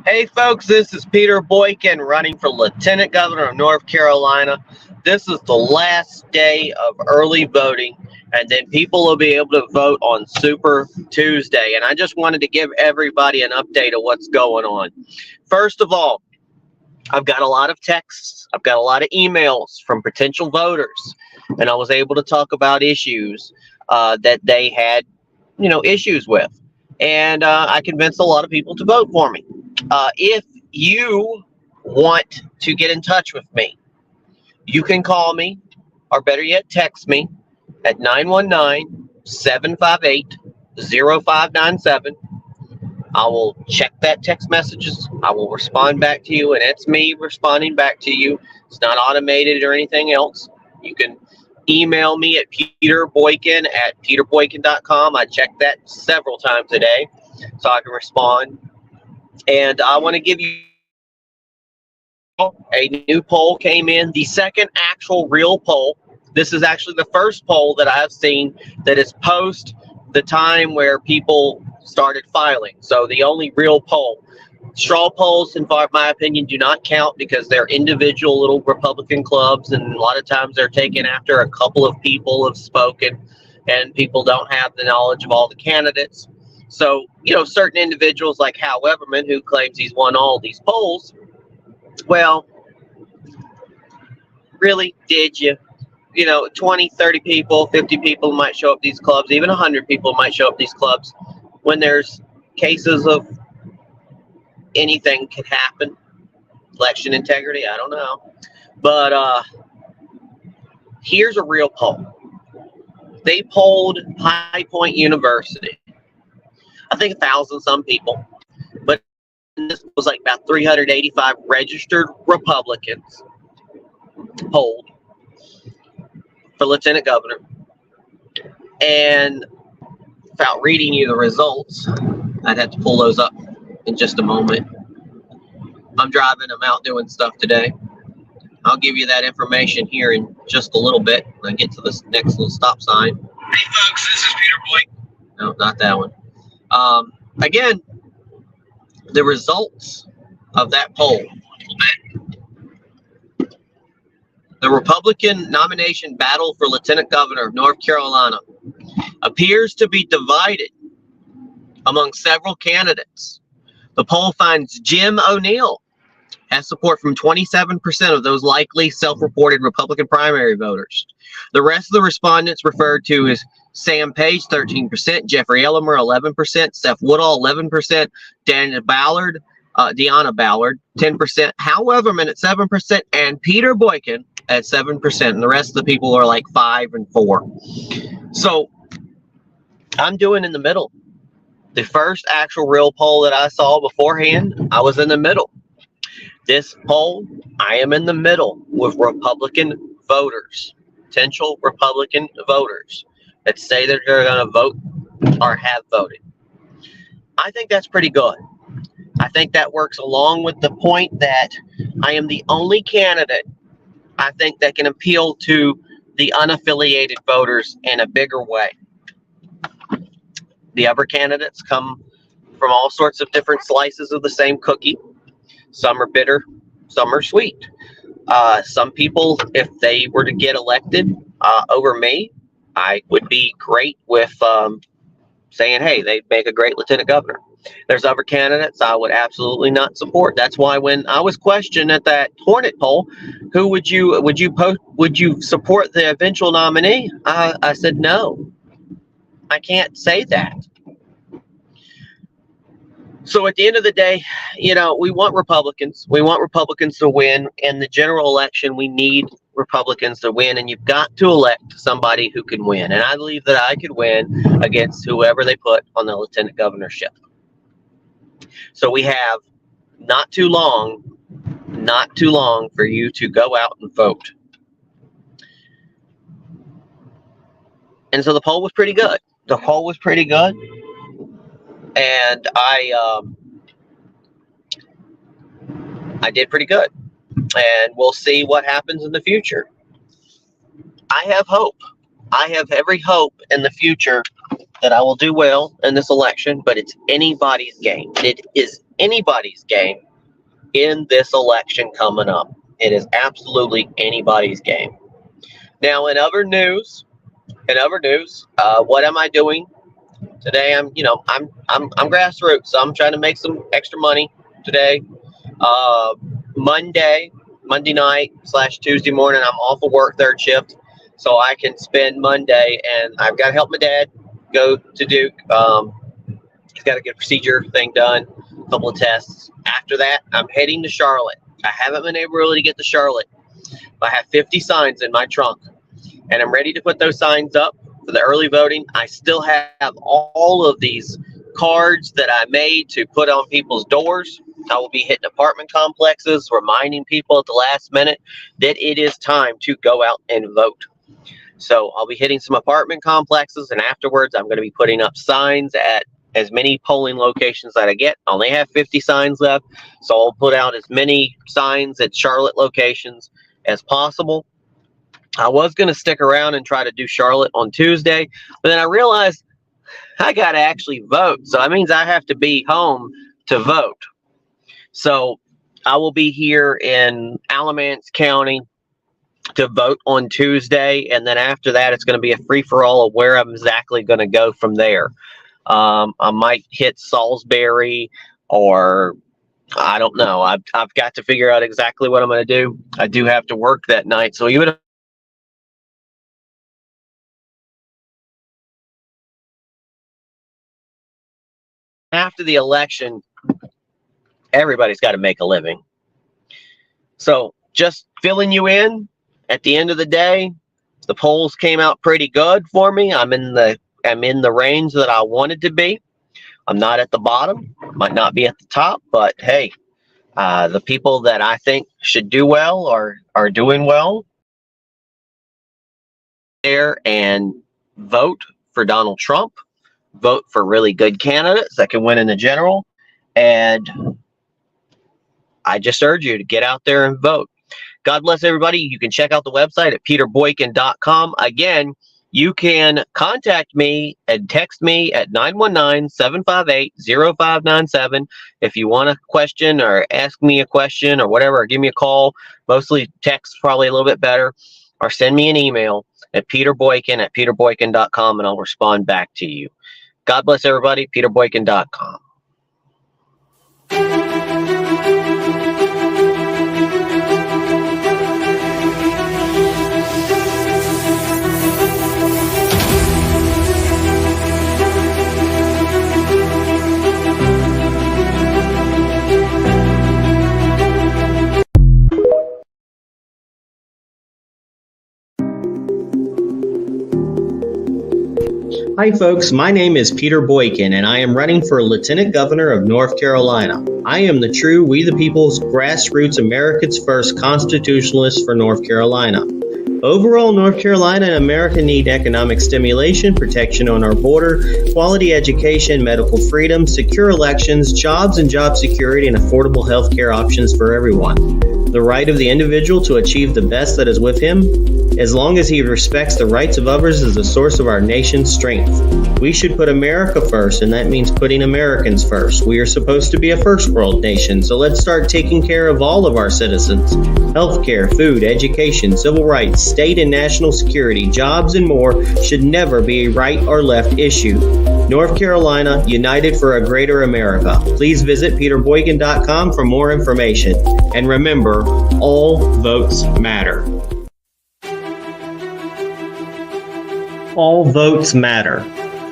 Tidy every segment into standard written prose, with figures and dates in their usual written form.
Hey folks, this is Peter Boykin running for Lieutenant Governor of North Carolina. This is the last day of early voting, and then people will be able to vote on Super Tuesday. And I just wanted to give everybody an update of what's going on. First of all, I've got a lot of texts, I've got a lot of emails from potential voters, and I was able to talk about issues that they had, issues with. And I convinced a lot of people to vote for me. If you want to get in touch with me, you can call me, or better yet, text me at 919-758-0597. I will check that text messages. I will respond back to you, and it's me responding back to you. It's not automated or anything else. You can email me at peterboykin@peterboykin.com. I check that several times a day so I can respond. And I want to give you a new poll came in, the second actual real poll. This is actually the first poll that I've seen that is post the time where people started filing. So the only real poll. Straw polls, in my opinion, do not count because they're individual little Republican clubs, and a lot of times they're taken after a couple of people have spoken and people don't have the knowledge of all the candidates. So, certain individuals like Hal Weatherman, who claims he's won all these polls, well, really, did you? 20, 30 people, 50 people might show up these clubs, even 100 people might show up these clubs when there's cases of anything can happen. Election integrity, I don't know. But here's a real poll. They polled High Point University. I think 1,000 some people. But this was like about 385 registered Republicans polled for Lieutenant Governor. And without reading you the results, I'd have to pull those up in just a moment. I'm driving, I'm out doing stuff today. I'll give you that information here in just a little bit when I get to this next little stop sign. Hey folks, this is Peter Boykin. No, not that one. Again, the results of that poll. The Republican nomination battle for Lieutenant Governor of North Carolina appears to be divided among several candidates. The poll finds Jim O'Neill has support from 27% of those likely self-reported Republican primary voters. The rest of the respondents referred to as Sam Page, 13%, Jeffrey Elmore, 11%, Seth Woodall, 11%, Deanna Ballard, 10%, Hal Weatherman at 7%, and Peter Boykin at 7%. And the rest of the people are like 5 and 4. So I'm doing in the middle. The first actual real poll that I saw beforehand, I was in the middle. This poll, I am in the middle with Republican voters, potential Republican voters that say that they're going to vote or have voted. I think that's pretty good. I think that works along with the point that I am the only candidate, I think, that can appeal to the unaffiliated voters in a bigger way. The other candidates come from all sorts of different slices of the same cookie. Some are bitter, some are sweet. Some people, if they were to get elected over me, I would be great with saying, hey, they'd make a great lieutenant governor. There's other candidates I would absolutely not support. That's why when I was questioned at that Hornet poll, who would you support the eventual nominee? I said no. I can't say that. So at the end of the day, we want Republicans. We want Republicans to win. In the general election, we need Republicans to win, and you've got to elect somebody who can win. And I believe that I could win against whoever they put on the lieutenant governorship. So we have not too long for you to go out and vote. And so the poll was pretty good. And I did pretty good. And we'll see what happens in the future. I have hope. I have every hope in the future that I will do well in this election, but it's anybody's game. It is anybody's game in this election coming up. It is absolutely anybody's game. Now, in other news, what am I doing today? I'm grassroots, so I'm trying to make some extra money today. Monday night / Tuesday morning, I'm off of work third shift, so I can spend Monday, and I've got to help my dad go to Duke. He's got to get a procedure thing done, a couple of tests. After that, I'm heading to Charlotte. I haven't been able really to get to Charlotte. I have 50 signs in my trunk, and I'm ready to put those signs up for the early voting. I still have all of these cards that I made to put on people's doors. I will be hitting apartment complexes, reminding people at the last minute that it is time to go out and vote. So I'll be hitting some apartment complexes, and afterwards I'm going to be putting up signs at as many polling locations that I get. I only have 50 signs left, so I'll put out as many signs at Charlotte locations as possible. I was going to stick around and try to do Charlotte on Tuesday, but then I realized I got to actually vote. So that means I have to be home to vote. So I will be here in Alamance County to vote on Tuesday. And then after that, it's going to be a free-for-all of where I'm exactly going to go from there. I might hit Salisbury, or I don't know. I've got to figure out exactly what I'm going to do. I do have to work that night. So even if after the election, everybody's got to make a living. So just filling you in, at the end of the day, the polls came out pretty good for me. I'm in the range that I wanted to be. I'm not at the bottom, might not be at the top, but hey, the people that I think should do well are doing well. There and vote for Donald Trump. Vote for really good candidates that can win in the general. And I just urge you to get out there and vote. God bless everybody. You can check out the website at peterboykin.com. Again, you can contact me and text me at 919-758-0597 if you want a question or ask me a question or whatever, or give me a call. Mostly text, probably a little bit better, or send me an email at peterboykin@peterboykin.com, and I'll respond back to you. God bless everybody. peterboykin.com. Hi folks, my name is Peter Boykin and I am running for Lieutenant Governor of North Carolina. I am the true We the People's grassroots America's first constitutionalist for North Carolina. Overall, North Carolina and America need economic stimulation, protection on our border, quality education, medical freedom, secure elections, jobs and job security, and affordable health care options for everyone. The right of the individual to achieve the best that is with him, as long as he respects the rights of others, is the source of our nation's strength. We should put America first, and that means putting Americans first. We are supposed to be a first world nation, so let's start taking care of all of our citizens. Healthcare, food, education, civil rights, state and national security, jobs, and more should never be a right or left issue. North Carolina, united for a greater America. Please visit peterboykin.com for more information. And remember, all votes matter. All votes matter.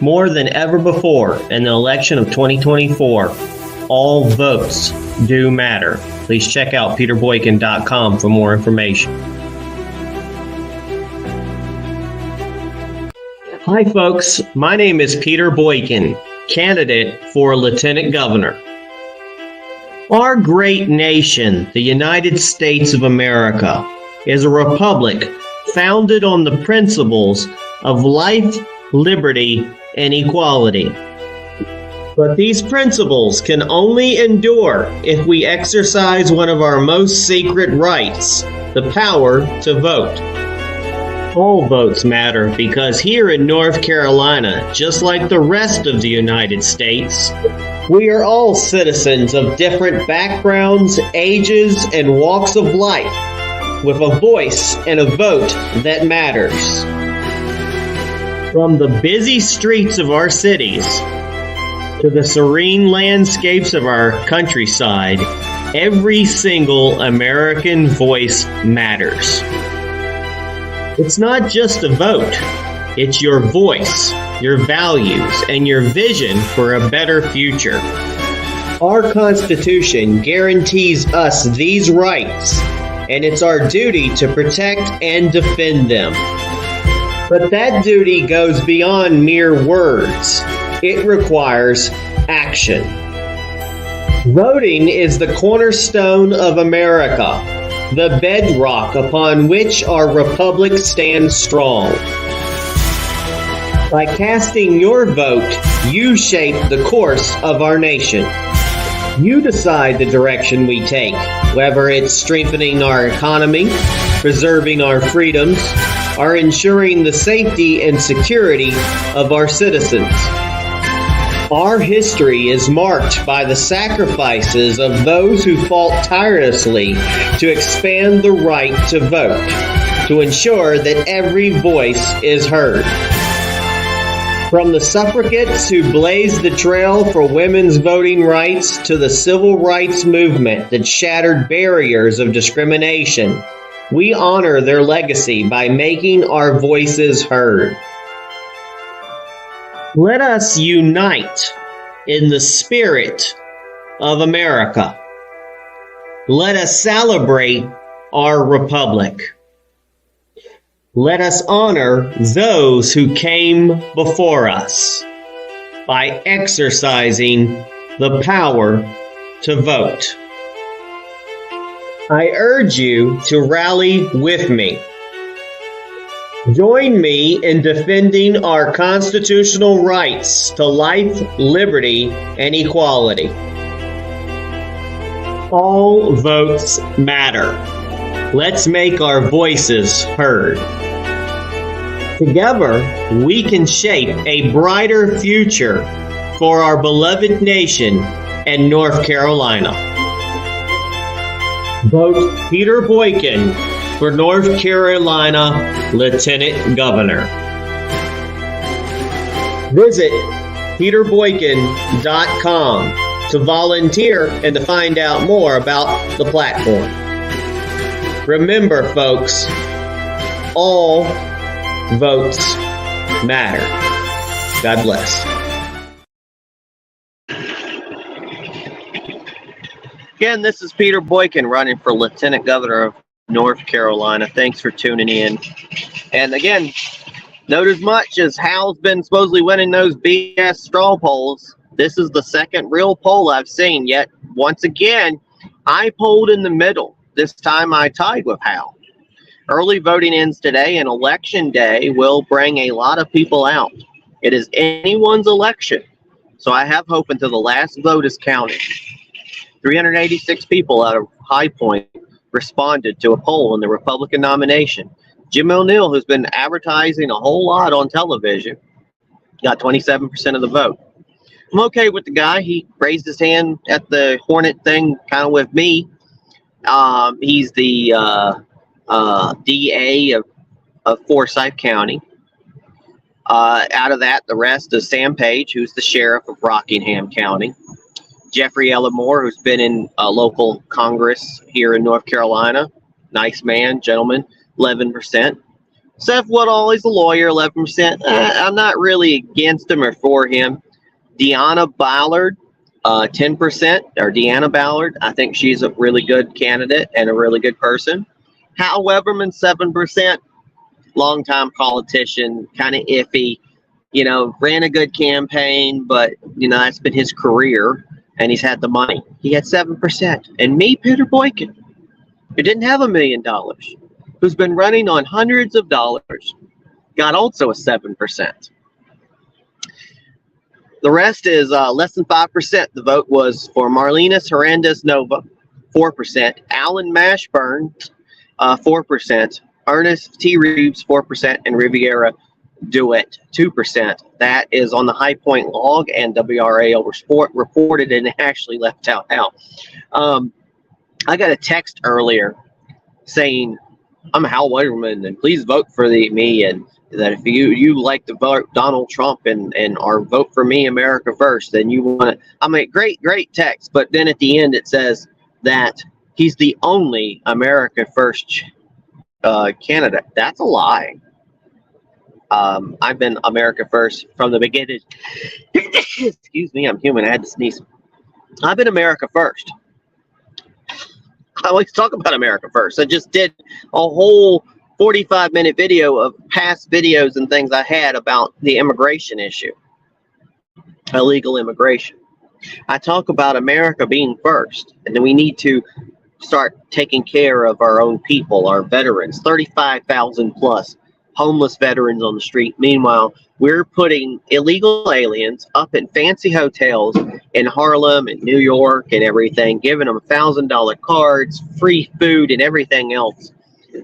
More than ever before in the election of 2024, all votes do matter. Please check out peterboykin.com for more information. Hi folks, my name is Peter Boykin, candidate for Lieutenant Governor. Our great nation, the United States of America, is a republic founded on the principles of life, liberty, and equality. But these principles can only endure if we exercise one of our most sacred rights, the power to vote. All votes matter because here in North Carolina, just like the rest of the United States, We are all citizens of different backgrounds, ages, and walks of life, with a voice and a vote that matters. From the busy streets of our cities to the serene landscapes of our countryside, every single American voice matters. It's not just a vote. It's your voice, your values, and your vision for a better future. Our Constitution guarantees us these rights, and it's our duty to protect and defend them. But that duty goes beyond mere words. It requires action. Voting is the cornerstone of America, the bedrock upon which our republic stands strong. By casting your vote, you shape the course of our nation. You decide the direction we take, whether it's strengthening our economy, preserving our freedoms, or ensuring the safety and security of our citizens. Our history is marked by the sacrifices of those who fought tirelessly to expand the right to vote, to ensure that every voice is heard. From the suffragettes who blazed the trail for women's voting rights to the civil rights movement that shattered barriers of discrimination, we honor their legacy by making our voices heard. Let us unite in the spirit of America. Let us celebrate our republic. Let us honor those who came before us by exercising the power to vote. I urge you to rally with me. Join me in defending our constitutional rights to life, liberty, and equality. All votes matter. Let's make our voices heard. Together, we can shape a brighter future for our beloved nation and North Carolina. Vote Peter Boykin for North Carolina Lieutenant Governor. Visit peterboykin.com to volunteer and to find out more about the platform. Remember, folks, all votes matter. God bless. Again, this is Peter Boykin running for Lieutenant Governor of North Carolina. Thanks for tuning in. And again, note as much as Hal's been supposedly winning those BS straw polls, this is the second real poll I've seen. Yet, once again, I polled in the middle. This time I tied with Hal. Early voting ends today, and election day will bring a lot of people out. It is anyone's election, so I have hope until the last vote is counted. 386 people out of High Point responded to a poll in the Republican nomination. Jim O'Neill, who's been advertising a whole lot on television, got 27% of the vote. I'm okay with the guy. He raised his hand at the Hornet thing kind of with me. He's the DA of Forsyth County. Out of that, the rest is Sam Page, who's the sheriff of Rockingham County. Jeffrey Elmore, who's been in local Congress here in North Carolina. Nice man, gentleman, 11%. Seth Woodall, he's a lawyer, 11%. I'm not really against him or for him. Deanna Ballard, 10%, or Deanna Ballard. I think she's a really good candidate and a really good person. Hal Weatherman, 7%. Longtime politician, kind of iffy. You know, ran a good campaign, but, you know, that's been his career. And he's had the money. He had 7%. And me, Peter Boykin, who didn't have $1 million, who's been running on hundreds of dollars, got also a 7%. The rest is less than 5%. The vote was for Marlenis, Hernandez, Novoa, 4%. Alan Mashburn, 4%. Ernest T. Reeves, 4%. And Rivera, Douthit 2%. That is on the High Point log, and WRAL reported and actually left out how. I got a text earlier saying, I'm Hal Weatherman, and please vote for me, and that if you like to vote Donald Trump and or vote for me, America First, then you want to. I mean, great text, but then at the end it says that he's the only America First candidate. That's a lie. I've been America First from the beginning. Excuse me, I'm human. I had to sneeze. I've been America First. I always talk about America First. I just did a whole 45-minute video of past videos and things I had about the immigration issue, illegal immigration. I talk about America being first, and then we need to start taking care of our own people, our veterans, 35,000 plus homeless veterans on the street. Meanwhile, we're putting illegal aliens up in fancy hotels in Harlem and New York and everything, giving them $1,000 cards, free food, and everything else.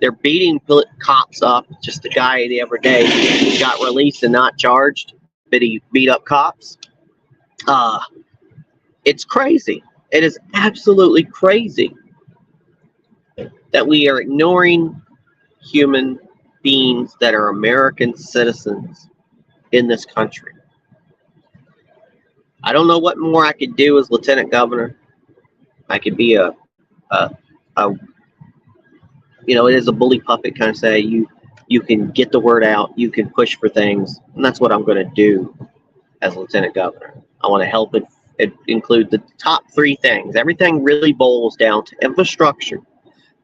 They're beating cops up. Just a guy the other day got released and not charged, but he beat up cops. It's crazy. It is absolutely crazy that we are ignoring human beings that are American citizens in this country. I don't know what more I could do as lieutenant governor. I could be it is a bully puppet kind of say you can get the word out, you can push for things, and that's what I'm going to do as lieutenant governor. I want to help it include the top three things. Everything really boils down to infrastructure,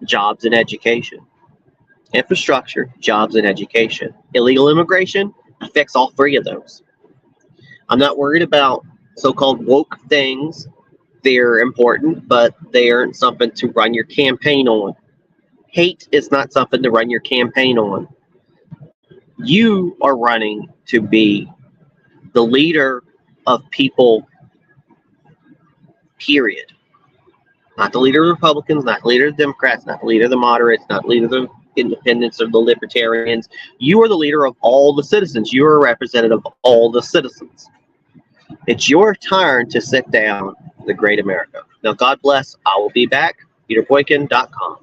jobs, and education. Infrastructure, jobs, and education. Illegal immigration, I fix all three of those. I'm not worried about so-called woke things. They're important, but they aren't something to run your campaign on. Hate is not something to run your campaign on. You are running to be the leader of people, period. Not the leader of the Republicans, not the leader of the Democrats, not the leader of the moderates, not the leader of the independents or the libertarians. You are the leader of all the citizens. You are a representative of all the citizens. It's your turn to sit down, the great America. Now, God bless. I will be back. PeterBoykin.com.